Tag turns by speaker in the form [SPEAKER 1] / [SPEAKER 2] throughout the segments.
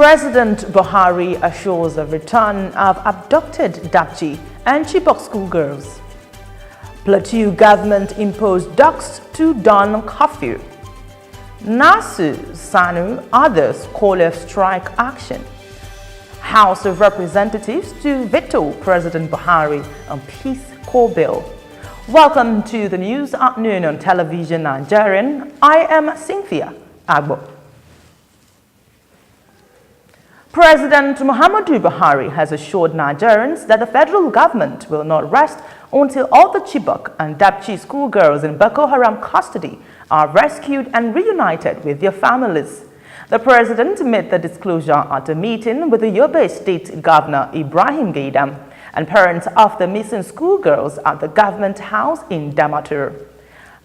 [SPEAKER 1] President Buhari assures the return of abducted DAPCHI and CHIBOK schoolgirls. PLATEAU government imposed DUSK to dawn curfew. NASU, SANU, others call a strike action. House of Representatives to veto President Buhari on Peace Corps bill. Welcome to the news at noon on television Nigerian. I am Cynthia Agbo. President Muhammadu Buhari has assured Nigerians that the federal government will not rest until all the CHIBOK and DAPCHI schoolgirls in Boko Haram custody are rescued and reunited with their families. The president made the disclosure at a meeting with the Yobe State Governor Ibrahim Gaidam and parents of the missing schoolgirls at the government house in Damaturu.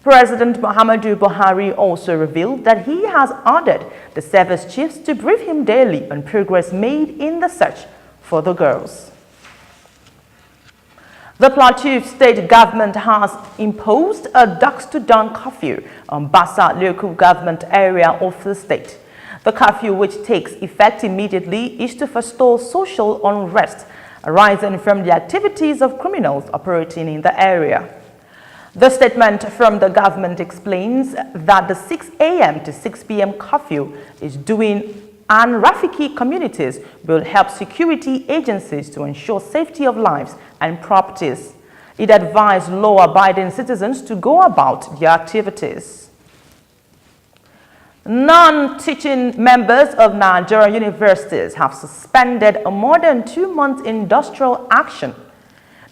[SPEAKER 1] President Muhammadu Buhari also revealed that he has ordered the service chiefs to brief him daily on progress made in the search for the girls. The Plateau state government has imposed a dusk to dawn curfew on Bassa local government area of the state. The curfew, which takes effect immediately, is to forestall social unrest arising from the activities of criminals operating in the area. The statement from the government explains that the 6 a.m. to 6 p.m. curfew is doing and Rafiki communities will help security agencies to ensure safety of lives and properties. It advised law-abiding citizens to go about their activities. Non-teaching members of Nigerian universities have suspended a more than 2-month industrial action.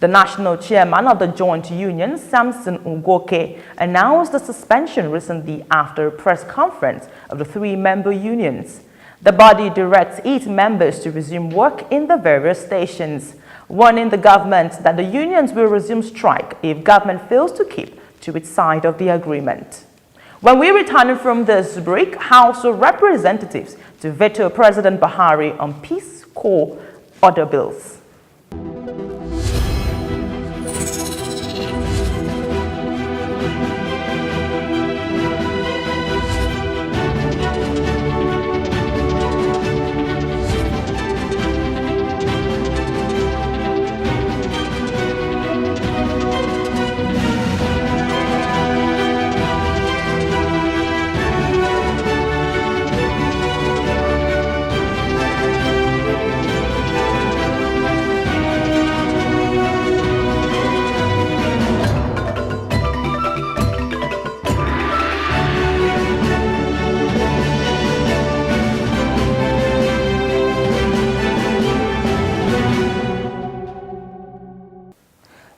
[SPEAKER 1] The national chairman of the joint union, Samson Ugoke, announced the suspension recently after a press conference of the 3 member unions. The body directs 8 members to resume work in the various stations, warning the government that the unions will resume strike if government fails to keep to its side of the agreement. When we return from this break, House of Representatives to veto President Buhari on Peace Corps order bills.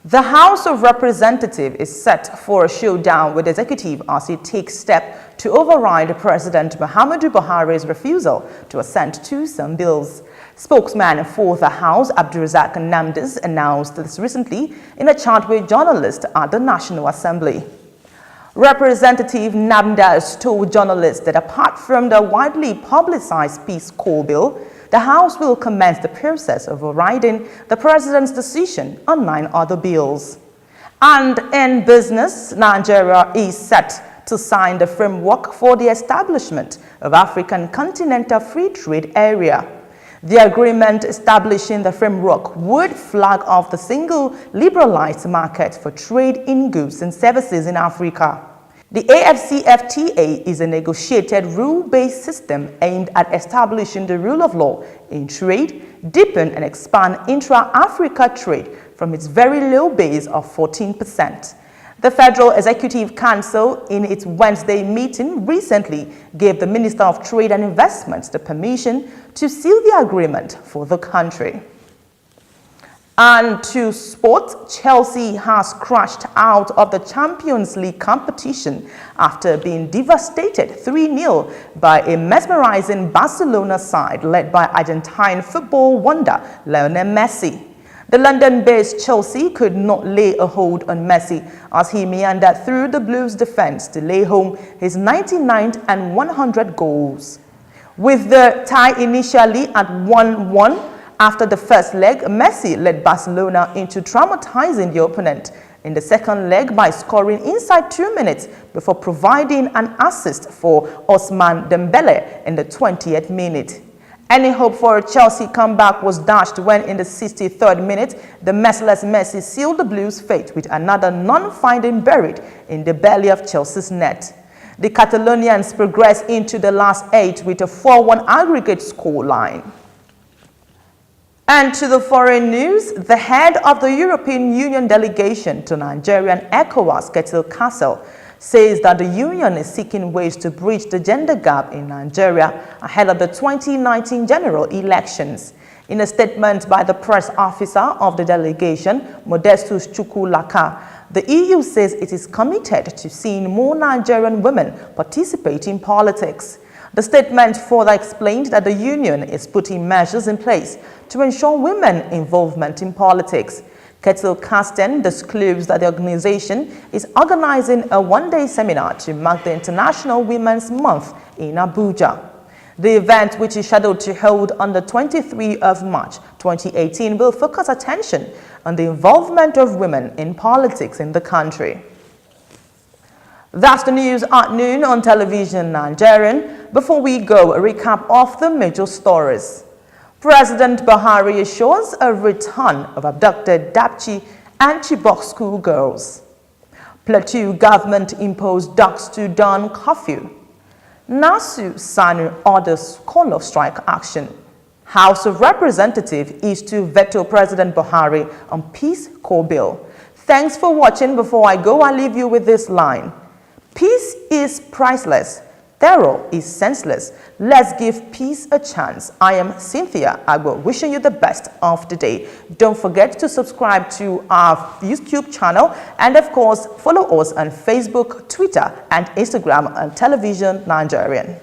[SPEAKER 1] The House of Representatives is set for a showdown with the executive as it takes steps to override President Muhammadu Buhari's refusal to assent to some bills. Spokesman for the House, ABDUCTED, announced this recently in a chat with journalists at the National Assembly. Representative Namdas told journalists that apart from the widely publicized Peace Corps bill, the House will commence the process of overriding the President's decision on 9 other bills. And in business, Nigeria is set to sign the framework for the establishment of African Continental Free Trade Area. The agreement establishing the framework would flag off the single liberalized market for trade in goods and services in Africa. The AfCFTA is a negotiated rule-based system aimed at establishing the rule of law in trade, deepen and expand intra-Africa trade from its very low base of 14%. The Federal Executive Council, in its Wednesday meeting, recently gave the Minister of Trade and Investments the permission to seal the agreement for the country. And to sport, Chelsea has crashed out of the Champions League competition after being devastated 3-0 by a mesmerizing Barcelona side led by Argentine football wonder Lionel Messi. The London-based Chelsea could not lay a hold on Messi as he meandered through the Blues' defense to lay home his 99th and 100 goals. With the tie initially at 1-1, after the first leg, Messi led Barcelona into traumatizing the opponent in the second leg by scoring inside 2 minutes before providing an assist for Ousmane Dembele in the 20th minute. Any hope for a Chelsea comeback was dashed when in the 63rd minute, the merciless Messi sealed the Blues' fate with another non-finding buried in the belly of Chelsea's net. The Catalonians progressed into the last 8 with a 4-1 aggregate score line. And to the foreign news, the head of the European Union delegation to Nigerian ECOWAS, Ketil Castle, says that the Union is seeking ways to bridge the gender gap in Nigeria ahead of the 2019 general elections. In a statement by the press officer of the delegation, Modestus Chukwulaka, the EU says it is committed to seeing more Nigerian women participate in politics. The statement further explained that the Union is putting measures in place to ensure women involvement in politics. Ketil Castle disclosed that the organization is organizing a one-day seminar to mark the International Women's Month in Abuja. The event, which is scheduled to hold on the 23rd of March 2018, will focus attention on the involvement of women in politics in the country. That's the news at noon on television Nigerian. Before we go, a recap of the major stories. President BUHARI assures a return of abducted DAPCHI and CHIBOK schoolgirls. PLATEAU government imposed DUSK to dawn curfew. NASU SANU orders call of strike action. House of Representatives is to veto President BUHARI on Peace Corps bill. Thanks for watching. Before I go, I'll leave you with this line. Peace is priceless. Terror is senseless. Let's give peace a chance. I am Cynthia Agbo, wishing you the best of the day. Don't forget to subscribe to our YouTube channel and, of course, follow us on Facebook, Twitter, and Instagram on Television Nigerian.